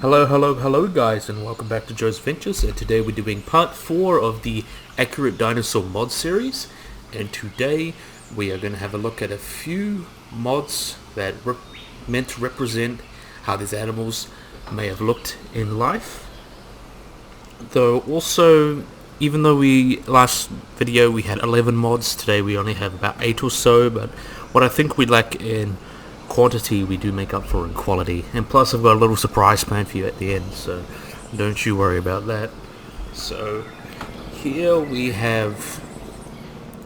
Hello guys, and welcome back to Joe's Ventures. And today we're doing part 4 of the Accurate Dinosaur mod series. And today we are going to have a look at a few mods that meant to represent how these animals may have looked in life. Though also, even though last video we had 11 mods, today we only have about 8 or so. But what I think we lack in quantity we do make up for in quality, and plus I've got a little surprise planned for you at the end, so don't you worry about that. So here we have,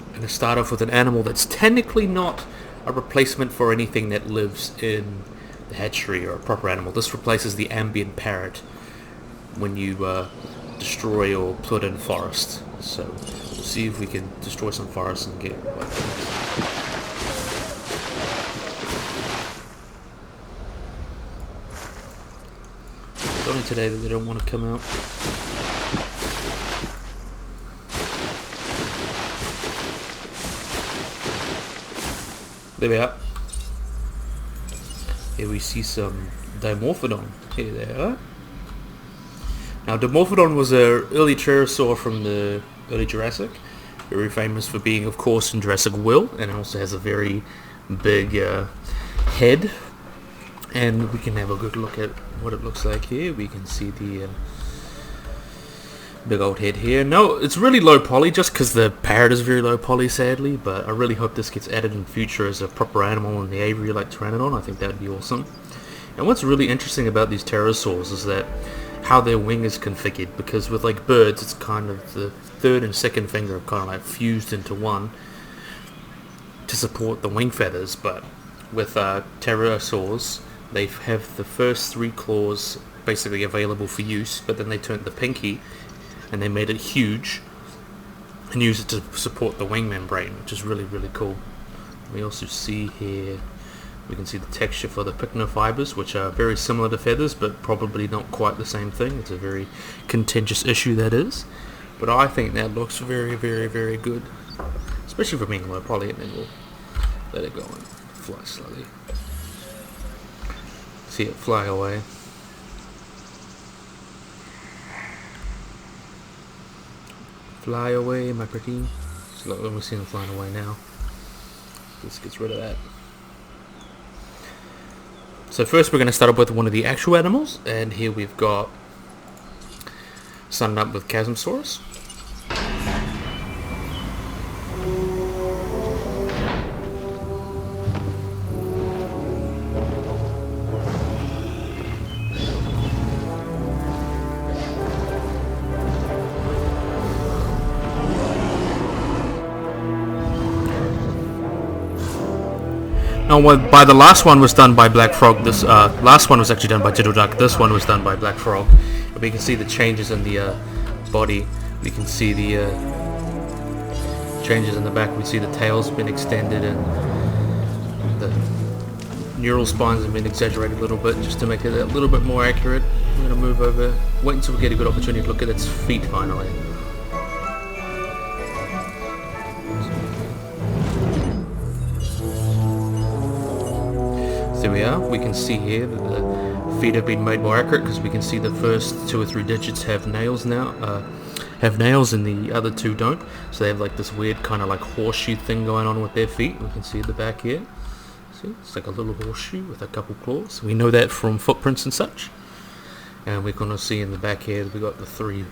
I'm going to start off with an animal that's technically not a replacement for anything that lives in the hatchery or a proper animal. This replaces the ambient parrot when you destroy or put in forest. So we'll see if we can destroy some forests and get only today that they don't want to come out. There we are. Here we see some Dimorphodon. Here they are. Now Dimorphodon was an early pterosaur from the early Jurassic. Very famous for being, of course, in Jurassic World, and also has a very big head. And we can have a good look at what it looks like here. We can see the big old head here. No, it's really low poly just because the parrot is very low poly, sadly, but I really hope this gets added in future as a proper animal in the aviary like Pteranodon. I think that would be awesome. And what's really interesting about these pterosaurs is that how their wing is configured, because with like birds it's kind of the third and second finger are kind of like fused into one to support the wing feathers, but with pterosaurs they have the first 3 claws basically available for use, but then they turned the pinky and they made it huge and use it to support the wing membrane, which is really cool. We also see here, we can see the texture for the pycnofibers, which are very similar to feathers but probably not quite the same thing. It's a very contentious issue, that is, but I think that looks very good, especially for being low poly. And then we'll let it go and fly slowly. See it fly away. Fly away, my pretty. So look, we're seeing them flying away now. This gets rid of that. So first we're going to start up with one of the actual animals, and here we've got starting up with Chasmosaurus. Now, by the last one was done by Black Frog. This last one was actually done by Diplodocus. This one was done by Black Frog. But we can see the changes in the body. We can see the changes in the back. We see the tail's been extended and the neural spines have been exaggerated a little bit just to make it a little bit more accurate. I'm going to move over, wait until we get a good opportunity to look at its feet finally. There we are. We can see here that the feet have been made more accurate because we can see the first 2 or 3 digits have nails now, have nails, and the other 2 don't. So they have like this weird kind of like horseshoe thing going on with their feet. We can see at the back here. See, it's like a little horseshoe with a couple claws. We know that from footprints and such. And we're going to see in the back here we got the 3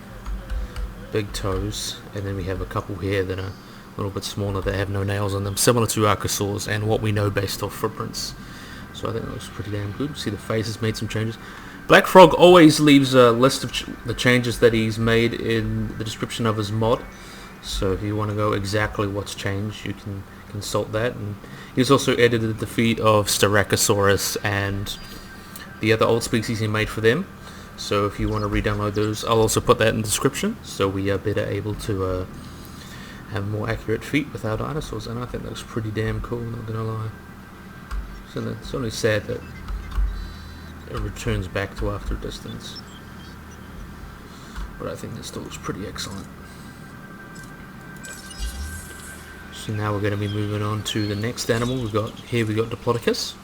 big toes, and then we have a couple here that are a little bit smaller that have no nails on them, similar to Archosaurs and what we know based off footprints. So I think that looks pretty damn good. See the face has made some changes. Black Frog always leaves a list of the changes that he's made in the description of his mod. So if you want to go exactly what's changed, you can consult that. And he's also edited the feet of Styracosaurus and the other old species he made for them. So if you want to re-download those, I'll also put that in the description. So we are better able to have more accurate feet with our dinosaurs. And I think that looks pretty damn cool, not gonna lie. So it's only sad that it returns back to after a distance, but I think that still looks pretty excellent. So now we're going to be moving on to the next animal. We got Diplodocus.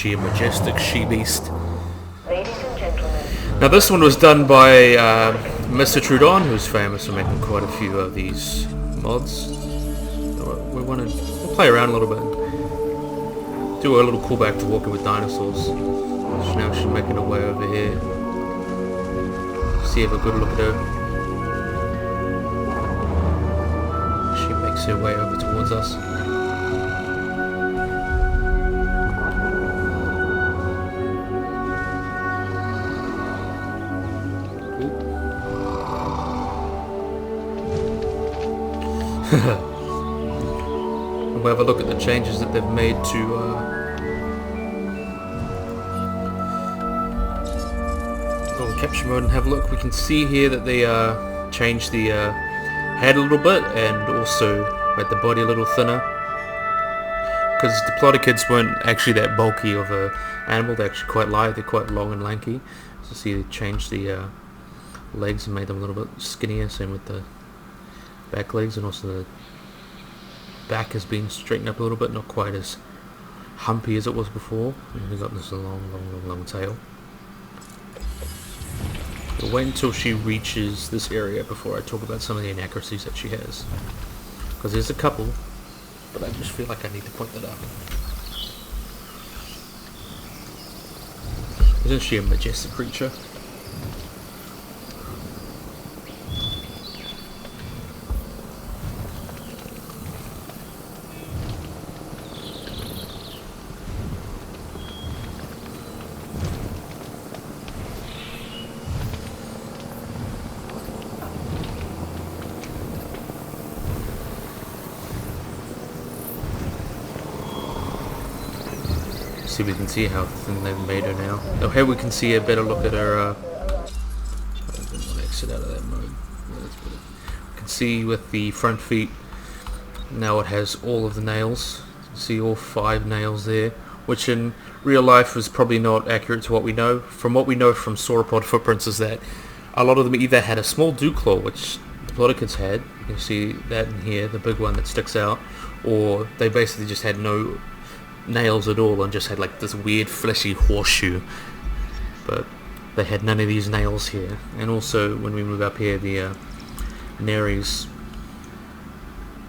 sheer majestic she-beast. Ladies and gentlemen. Now this one was done by Mr. Trudon, who's famous for making quite a few of these mods. We'll play around a little bit. Do a little callback to Walking with Dinosaurs. Now she's making her way over here. See, have a good look at her. She makes her way over towards us. We'll have a look at the changes that they've made to go on capture mode and have a look. We can see here that they changed the head a little bit and also made the body a little thinner, because Diplodocids weren't actually that bulky of a animal. They're actually quite light. They're quite long and lanky. So see, they changed the legs and made them a little bit skinnier. Same with the back legs, and also the back has been straightened up a little bit, not quite as humpy as it was before. And we've got this long tail. We'll wait until she reaches this area before I talk about some of the inaccuracies that she has, because there's a couple, but I just feel like I need to point that out. Isn't she a majestic creature? See, we can see how thin they've made her now. Oh, here we can see a better look at her. I didn't want to exit out of that mode. Yeah, that's better. You can see with the front feet, now it has all of the nails. You can see all 5 nails there, which in real life is probably not accurate to what we know. From what we know from sauropod footprints is that a lot of them either had a small dew claw, which Diplodocus had. You can see that in here, the big one that sticks out, or they basically just had no nails at all and just had like this weird fleshy horseshoe, but they had none of these nails here. And also when we move up here, the nares,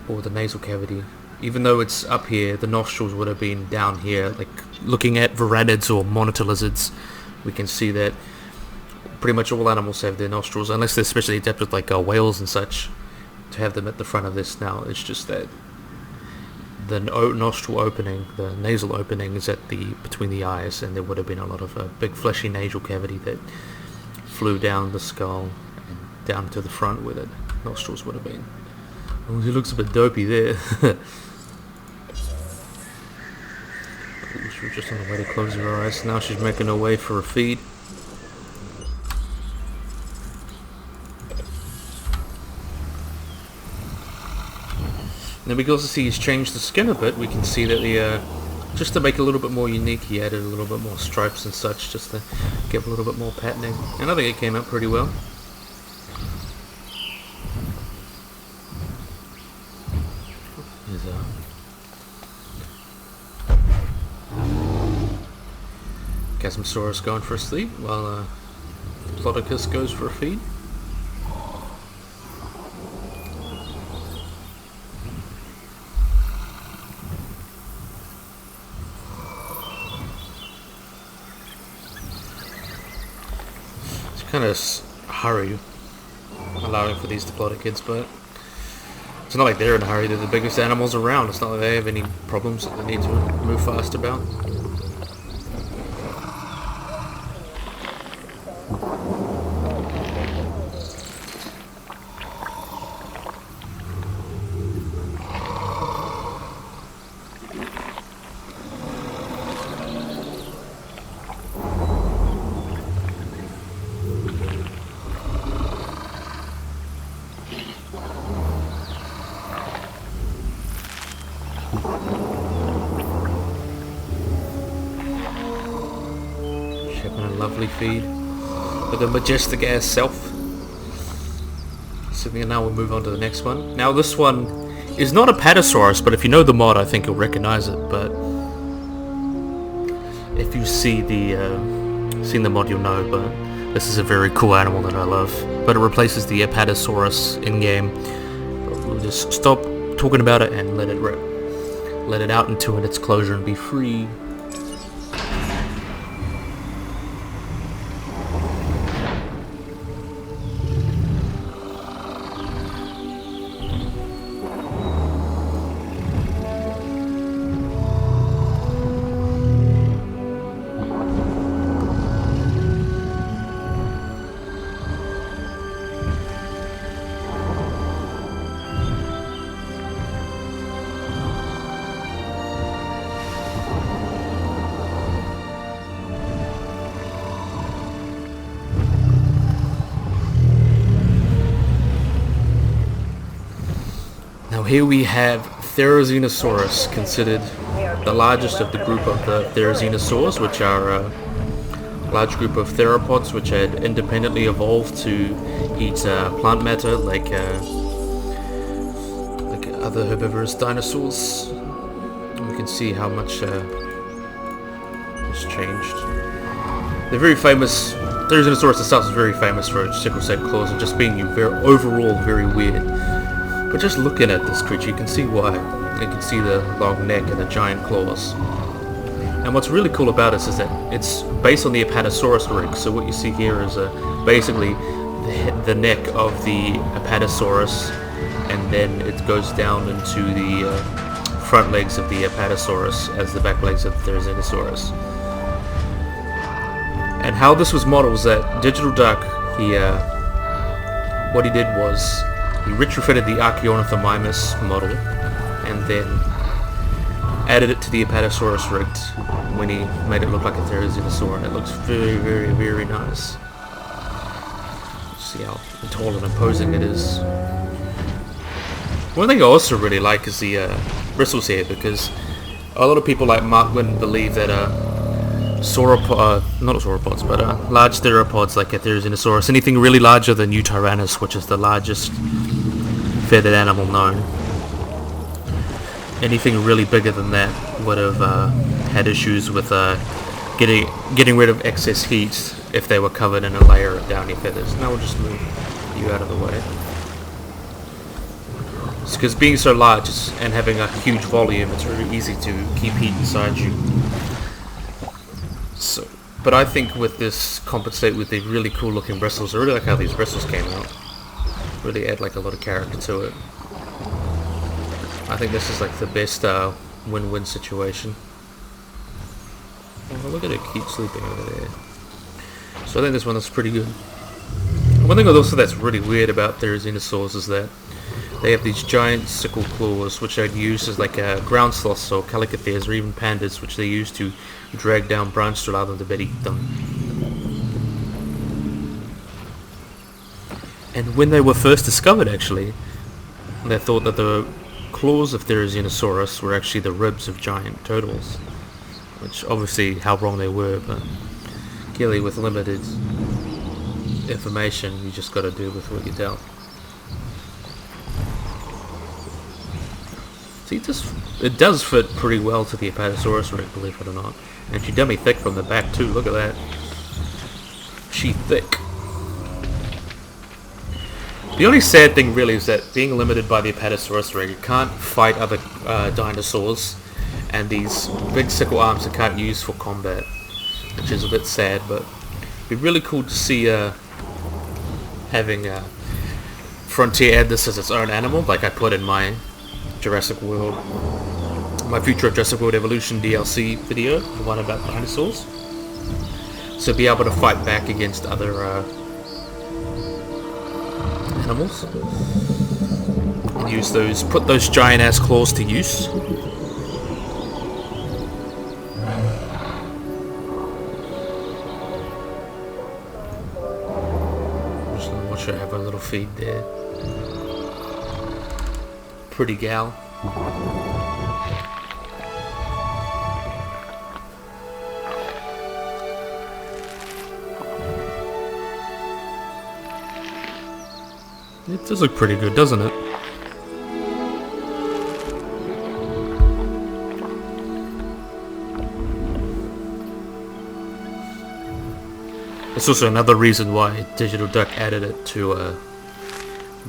or the nasal cavity, even though it's up here, the nostrils would have been down here. Like looking at varanids or monitor lizards, we can see that pretty much all animals have their nostrils, unless they're especially adapted like whales and such, to have them at the front of this. Now it's just that the nostril opening, the nasal opening, is at the between the eyes, and there would have been a lot of big fleshy nasal cavity that flew down the skull and down to the front where the nostrils would have been. Oh, he looks a bit dopey there. She was just on the way to close her eyes. Now she's making her way for a feed. Then we can also see he's changed the skin a bit. We can see that the just to make it a little bit more unique, he added a little bit more stripes and such, just to give a little bit more patterning. And I think it came out pretty well. There's Chasmosaurus going for a sleep, while Diplodocus goes for a feed. Kind of hurry allowing for these Diplodocids, but it's not like they're in a hurry. They're the biggest animals around. It's not like they have any problems that they need to move fast about. Lovely feed with a majestic ass self. So now we'll move on to the next one. Now this one is not a Patasaurus, but if you know the mod, I think you'll recognize it. But If you see seen the mod, you'll know, but this is a very cool animal that I love. But it replaces the Apatosaurus in-game. We'll just stop talking about it and let it rip. Let it out into its closure and be free. Now here we have Therizinosaurus, considered the largest of the group of the Therizinosaurs, which are a large group of theropods which had independently evolved to eat plant matter like other herbivorous dinosaurs. And we can see how much has changed. They're very famous. Therizinosaurus itself is very famous for its sickle-shaped claws and just being overall very weird. But just looking at this creature, you can see why. You can see the long neck and the giant claws. And what's really cool about this is that it's based on the Apatosaurus rig. So what you see here is basically the neck of the Apatosaurus, and then it goes down into the front legs of the Apatosaurus as the back legs of the Therizinosaurus. And how this was modeled was that Diplodocus, what he did was he retrofitted the Archaeornithomimus model and then added it to the Apatosaurus rig when he made it look like a Therizinosaur, and it looks very, very, very nice. See how tall and imposing it is. One thing I also really like is the bristles here, because a lot of people like Mark wouldn't believe that large theropods like a Therizinosaurus, anything really larger than Tyrannus, which is the largest feathered animal known, anything really bigger than that would have had issues with getting rid of excess heat if they were covered in a layer of downy feathers. Now we'll just move you out of the way. Because being so large and having a huge volume, it's really easy to keep heat inside you. So, but I think with this compensate with the really cool looking bristles. I really like how these bristles came out. Really add like a lot of character to it. I think this is like the best win-win situation. Oh, look at it keep sleeping over there. So I think this one is pretty good. One thing also that's really weird about Therizinosaurs is that they have these giant sickle claws which they'd use as like ground sloths or calicotheres or even pandas, which they use to drag down branches to allow them to eat them. And when they were first discovered, actually, they thought that the claws of Therizinosaurus were actually the ribs of giant turtles, which obviously how wrong they were, but clearly with limited information you just got to do with what you're dealt. See, it does fit pretty well to the Apatosaurus rig, believe it or not. And she's dummy thick from the back too, look at that. She thick. The only sad thing really is that being limited by the Apatosaurus rig, it can't fight other dinosaurs, and these big sickle arms it can't use for combat, which is a bit sad, but it'd be really cool to see having Frontier add this as its own animal, like I put in my Jurassic World, my Future of Jurassic World Evolution DLC video, the one about dinosaurs. So be able to fight back against other animals and use those, put those giant ass claws to use. Just watch her have a little feed there. Pretty gal. It does look pretty good, doesn't it? It's also another reason why Digital Duck added it to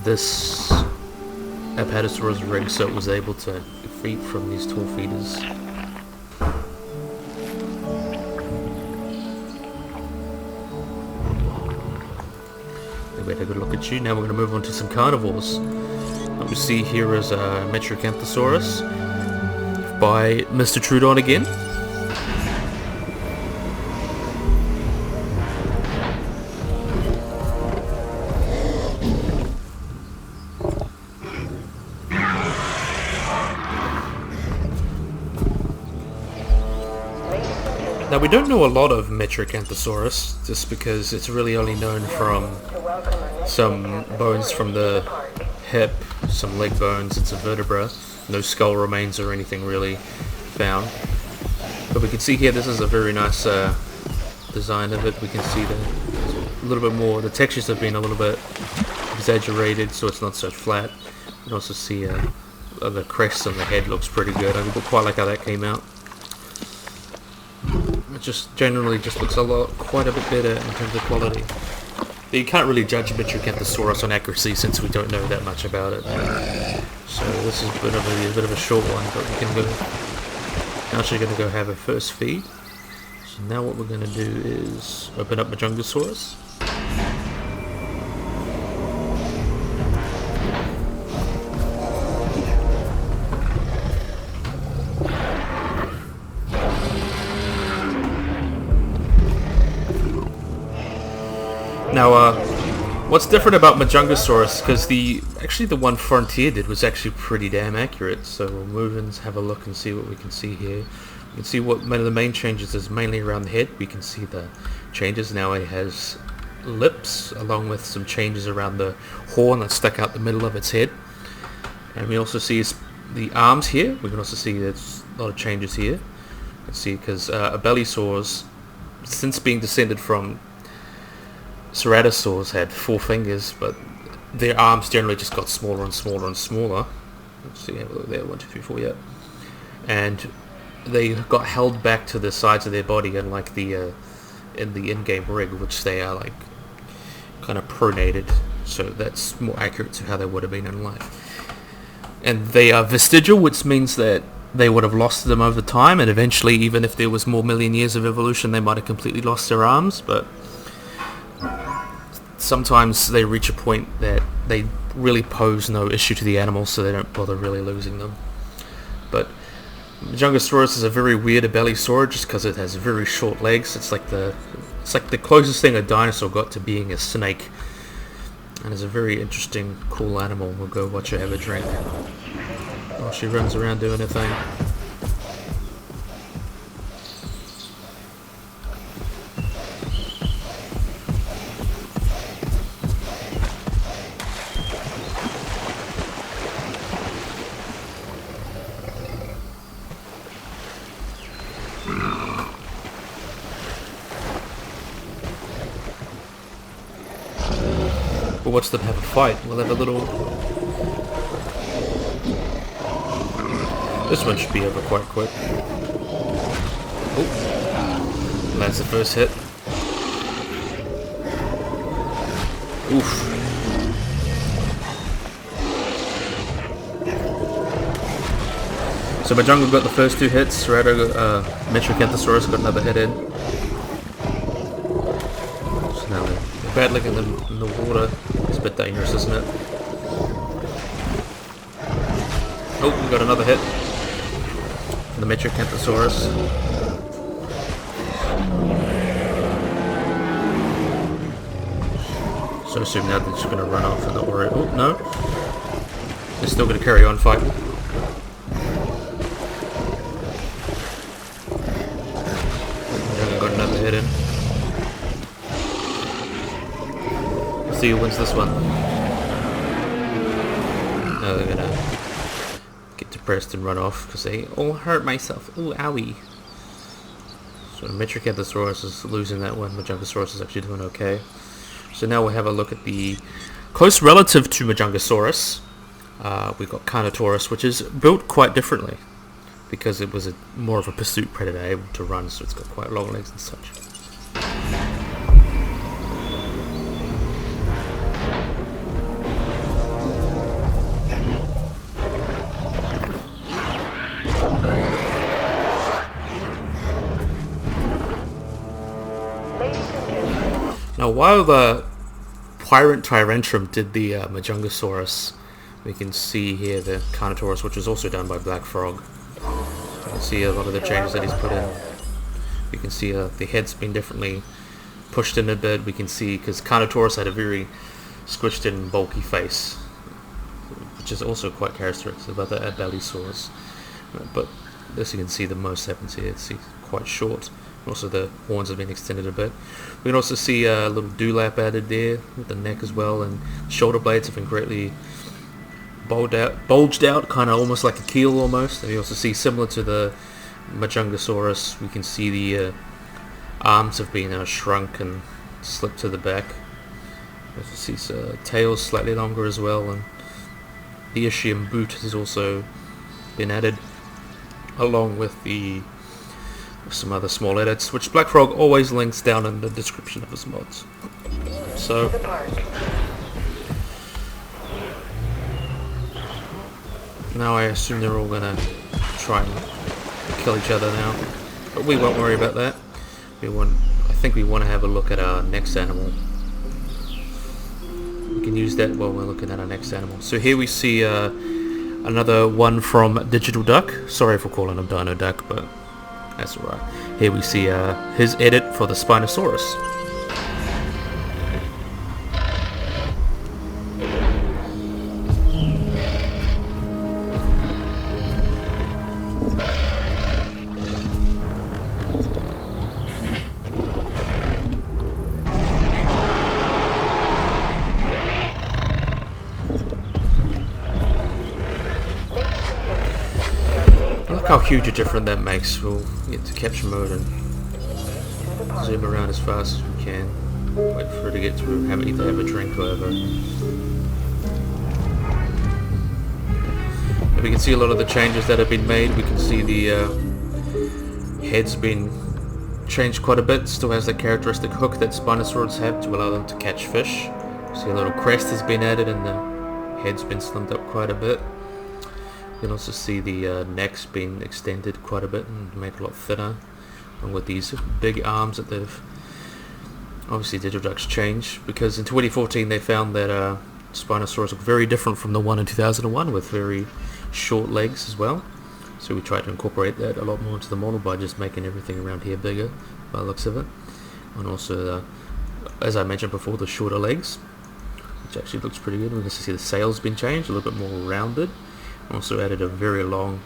this Apatosaurus rig, so it was able to feed from these tall feeders. We had a good look at you. Now we're going to move on to some carnivores. What we see here is Majungasaurus by Mr. Trudon again. Now we don't know a lot of Majungasaurus, just because it's really only known from some bones from the hip, some leg bones, it's a vertebra, no skull remains or anything really found. But we can see here this is a very nice design of it. We can see a little bit more, the textures have been a little bit exaggerated so it's not so flat. You can also see the crest on the head looks pretty good. I quite like how that came out. It just generally just looks quite a bit better in terms of quality. But you can't really judge Majungasaurus on accuracy since we don't know that much about it. So this is a bit of a short one, but we can go. Now she's going to go have her first feed. So now what we're going to do is open up Majungasaurus. Now, what's different about Majungasaurus, because actually the one Frontier did was actually pretty damn accurate, so we'll move and have a look and see what we can see here. We can see what one of the main changes is mainly around the head. We can see the changes. Now it has lips, along with some changes around the horn that stuck out the middle of its head. And we also see the arms here. We can also see there's a lot of changes here. Let's see, because Abelisaurs, since being descended from Ceratosaurs, had 4 fingers, but their arms generally just got smaller and smaller and smaller. Let's see, have a look there, 1, 2, 3, 4, yeah. And they got held back to the sides of their body, unlike the in the in-game rig, which they are like kind of pronated, so that's more accurate to how they would have been in life. And they are vestigial, which means that they would have lost them over time, and eventually, even if there was more million years of evolution, they might have completely lost their arms, but sometimes they reach a point that they really pose no issue to the animals, so they don't bother really losing them. But Majungasaurus is a very weird Abelisaur just because it has very short legs. It's like the closest thing a dinosaur got to being a snake, and it's a very interesting, cool animal. We'll go watch her have a drink while she runs around doing her thing. We'll watch them have a fight. We'll have a little... This one should be over quite quick. Oh, that's the first hit. Oof. So Majunga got the first 2 hits. Majungasaurus got another hit in. So now they're battling in the water. It's a bit dangerous, isn't it? Oh, we got another hit. The Majungasaurus. So assume now they're just going to run off and not worry. Oh, no. They're still going to carry on fighting. Got another hit in. Let's see who wins this one. Oh, they're going to get depressed and run off because they all hurt myself. Ooh, owie. So Majungasaurus is losing that one. Majungasaurus is actually doing okay. So now we'll have a look at the close relative to Majungasaurus. We've got Carnotaurus, which is built quite differently because it was more of a pursuit predator, able to run, so it's got quite long legs and such. Now, while the Pirate Tyrantrum did the Majungasaurus, we can see here the Carnotaurus, which was also done by Black Frog. You can see a lot of the changes that he's put in. We can see the head's been differently pushed in a bit. We can see, because Carnotaurus had a very squished in bulky face, which is also quite characteristic about the Abelisaurus. But as you can see, the most happens here. It's quite short. Also the horns have been extended a bit. We can also see a little dewlap added there with the neck as well, and shoulder blades have been greatly bulged out, kind of almost like a keel almost. And you also see, similar to the Majungasaurus, we can see the arms have been shrunk and slipped to the back. You also see tails slightly longer as well, and the ischium boot has also been added, along with some other small edits, which Black Frog always links down in the description of his mods. So, now I assume they're all gonna try and kill each other now, but we won't worry about that. I think we want to have a look at our next animal. We can use that while we're looking at our next animal. So here we see another one from Digital Duck. Sorry for calling him Dino Duck, but that's alright. Here we see his edit for the Spinosaurus. Look how huge a difference that makes. We'll get to capture mode and zoom around as fast as we can. Wait for it to get to either have a drink or whatever. And we can see a lot of the changes that have been made. We can see the head's been changed quite a bit. Still has the characteristic hook that Spinosaurus have to allow them to catch fish. See, a little crest has been added and the head's been slimmed up quite a bit. You can also see the neck's been extended quite a bit and made a lot thinner, and with these big arms that they've obviously Digital Duck's changed, because in 2014 they found that Spinosaurus looked very different from the one in 2001 with very short legs as well. So we tried to incorporate that a lot more into the model by just making everything around here bigger by the looks of it, and also as I mentioned before, the shorter legs, which actually looks pretty good. We can see the sail's been changed, a little bit more rounded. Also added a very long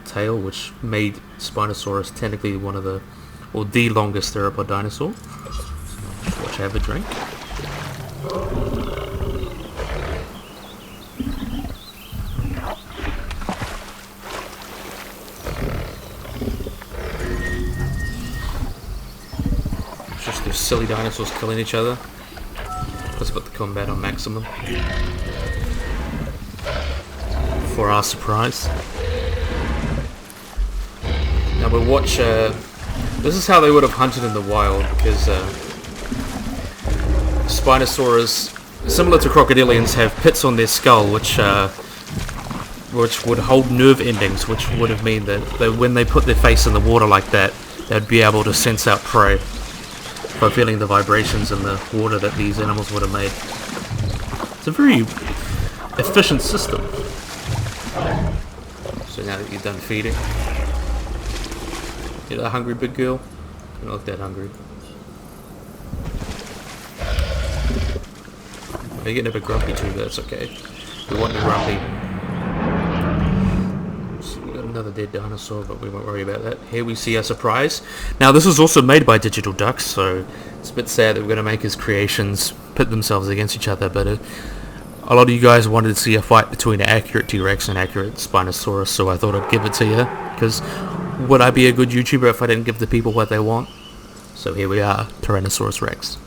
tail, which made Spinosaurus technically one of the longest theropod dinosaur. So just watch, have a drink. It's just those silly dinosaurs killing each other. Let's put the combat on maximum for our surprise. Now we'll watch, this is how they would have hunted in the wild, because Spinosaurus, similar to crocodilians, have pits on their skull which would hold nerve endings, which would have mean that when they put their face in the water like that, they'd be able to sense out prey by feeling the vibrations in the water that these animals would have made. It's a very efficient system. So now that you're done feeding, you're that hungry, big girl? You're not that hungry. You're getting a bit grumpy too, but that's okay. We want the grumpy. So we got another dead dinosaur, but we won't worry about that. Here we see our surprise. Now this was also made by Digital Duck, so it's a bit sad that we're going to make his creations pit themselves against each other, but a lot of you guys wanted to see a fight between an accurate T-Rex and an accurate Spinosaurus, so I thought I'd give it to you, because would I be a good YouTuber if I didn't give the people what they want? So here we are, Tyrannosaurus Rex.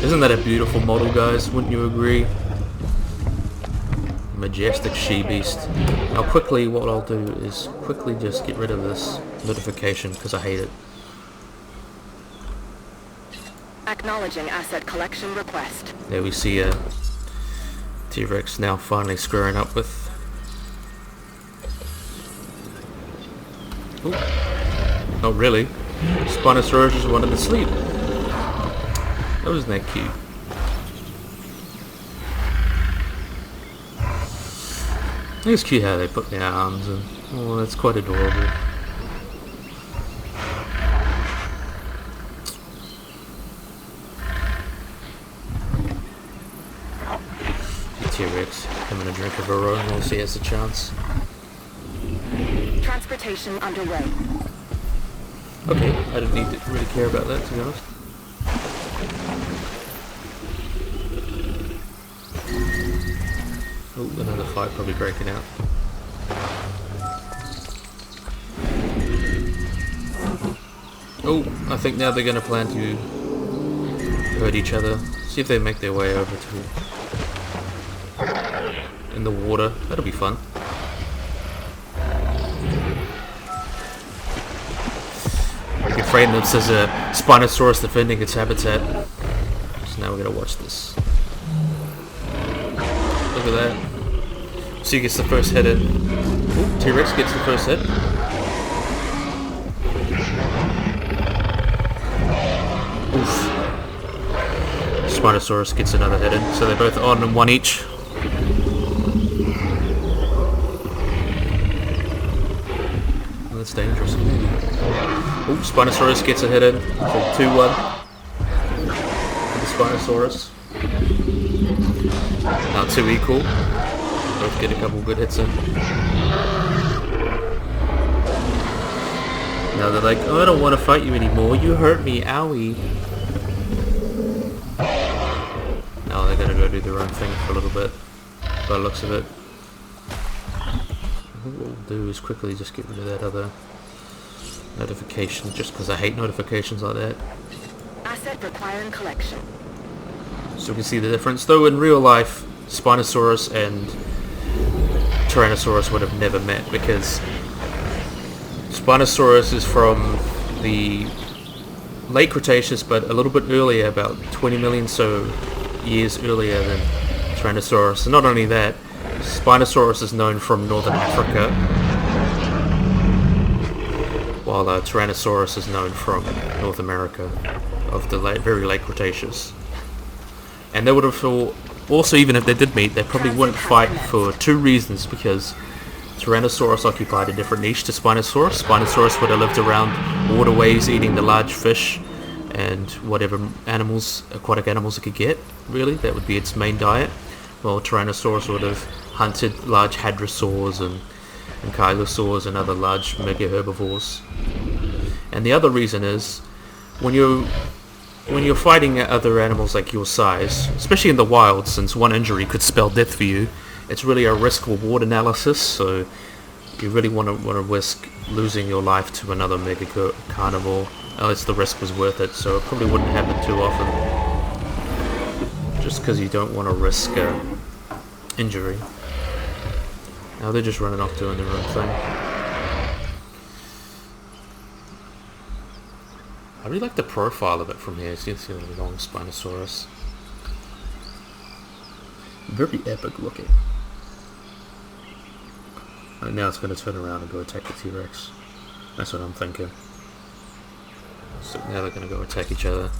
Isn't that a beautiful model, guys? Wouldn't you agree? Majestic she-beast. Now quickly, what I'll do is quickly just get rid of this notification, because I hate it. Acknowledging asset collection request. There we see a T-Rex now finally squaring up with... Ooh. Not really. Spinosaurus just wanted to sleep. That wasn't that cute. I think it's cute how they put their arms in. Oh, that's quite adorable. T-Rex having a drink of her own while she has a chance. Transportation underway. Okay, I don't need to really care about that, to be honest. Oh, another fight probably breaking out. Oh, I think now they're going to plan to hurt each other. See if they make their way over to... in the water. That'll be fun. We can frame this as a Spinosaurus defending its habitat. So now we're going to watch this. Look at that. So he gets the first hit in. Ooh, T-Rex gets the first hit. Oof. Spinosaurus gets another hit in. So they're both on and one each. Oh, that's dangerous. Ooh, Spinosaurus gets a hit in. So 2-1. The Spinosaurus. Now 2 equal. Both get a couple good hits in. Now they're like, oh, I don't want to fight you anymore. You hurt me, owie. Now they're gonna go do their own thing for a little bit. By the looks of it. What we'll do is quickly just get rid of that other notification, just because I hate notifications like that. Asset requiring collection. So we can see the difference. Though in real life, Spinosaurus and Tyrannosaurus would have never met, because Spinosaurus is from the late Cretaceous, but a little bit earlier, about 20 million so years earlier than Tyrannosaurus. And not only that, Spinosaurus is known from northern Africa, while Tyrannosaurus is known from North America of the very late Cretaceous. And they would have also, even if they did meet, they probably wouldn't fight for 2 reasons, because Tyrannosaurus occupied a different niche to Spinosaurus. Spinosaurus would have lived around waterways eating the large fish and whatever animals, aquatic animals it could get, really. That would be its main diet. While Tyrannosaurus would have hunted large hadrosaurs and chylosaurs and other large mega herbivores. And the other reason is, when you're fighting other animals like your size, especially in the wild, since one injury could spell death for you, it's really a risk-reward analysis, so you really want to risk losing your life to another mega carnivore, unless the risk was worth it. So it probably wouldn't happen too often, just because you don't want to risk injury. Now they're just running off doing their own thing. I really like the profile of it from here. See the long Spinosaurus. Very epic looking. Right now it's going to turn around and go attack the T-Rex. That's what I'm thinking. So now they're going to go attack each other.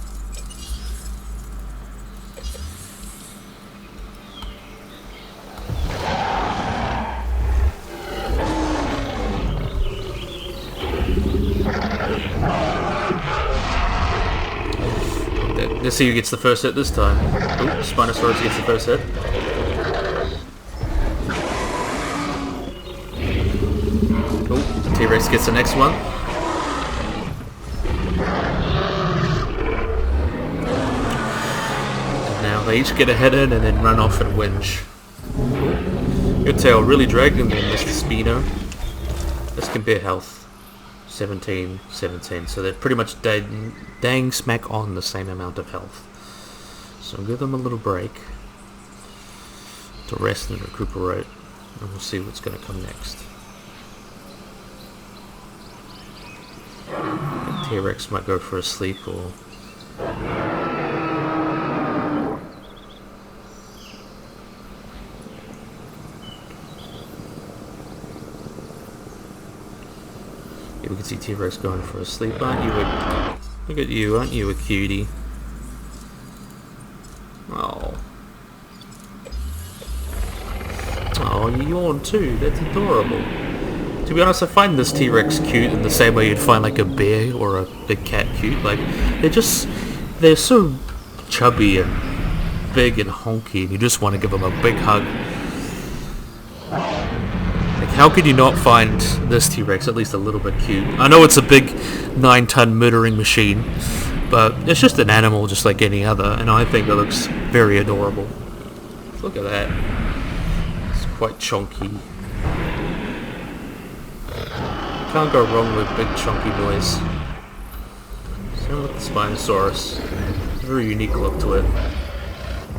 Let's see who gets the first hit this time. Oh, Spinosaurus gets the first hit. Oh, T-Rex gets the next one. And now they each get a hit in and then run off and whinge. Good tail, really dragging them, Mr. Spino. Let's compare health. 17, so they're pretty much dang smack on the same amount of health. So give them a little break to rest and recuperate, and we'll see what's going to come next. T-Rex might go for a sleep, or can see T-Rex going for a sleep. Aren't you a... Look at you, aren't you a cutie? Oh. Oh, you yawn too. That's adorable. To be honest, I find this T-Rex cute in the same way you'd find like a bear or a big cat cute. Like, they're so chubby and big and honky, and you just want to give them a big hug. Like, how could you not find this T-Rex at least a little bit cute? I know it's a big 9-ton murdering machine, but it's just an animal just like any other, and I think it looks very adorable. Look at that. It's quite chunky. Can't go wrong with big chunky boys. Same with the Spinosaurus. Very unique look to it.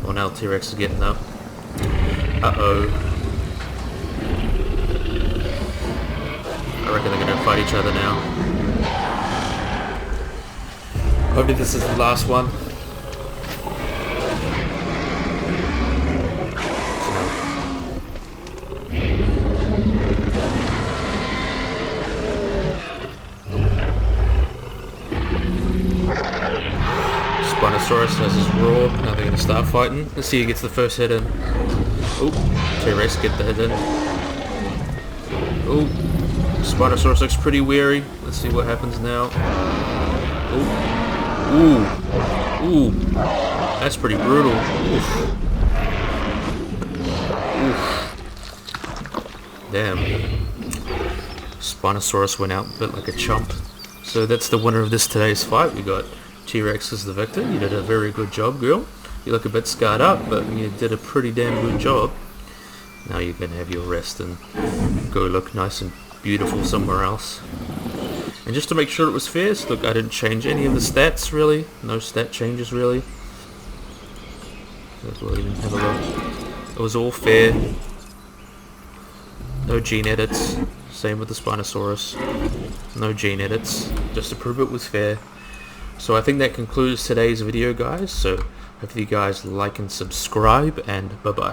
Oh, now T-Rex is getting up. Uh-oh. I reckon they're gonna fight each other now. Hopefully this is the last one. Spinosaurus has his roar. Now they're gonna start fighting. Let's see who gets the first hit in. Oh, T-Rex get the hit in. Oh, Spinosaurus looks pretty weary. Let's see what happens now. Oh, ooh, ooh, that's pretty brutal. Oof. Oof. Damn. Spinosaurus went out a bit like a chump. So that's the winner of today's fight. We got T-Rex as the victor. You did a very good job, girl. You look a bit scarred up, but you did a pretty damn good job. Now you can have your rest and go look nice and beautiful somewhere else. And just to make sure it was fair, so look, I didn't change any of the stats really. No stat changes really. We'll even have a look. It was all fair. No gene edits. Same with the Spinosaurus. No gene edits. Just to prove it was fair. So I think that concludes today's video, guys. So hopefully you guys like and subscribe, and bye bye.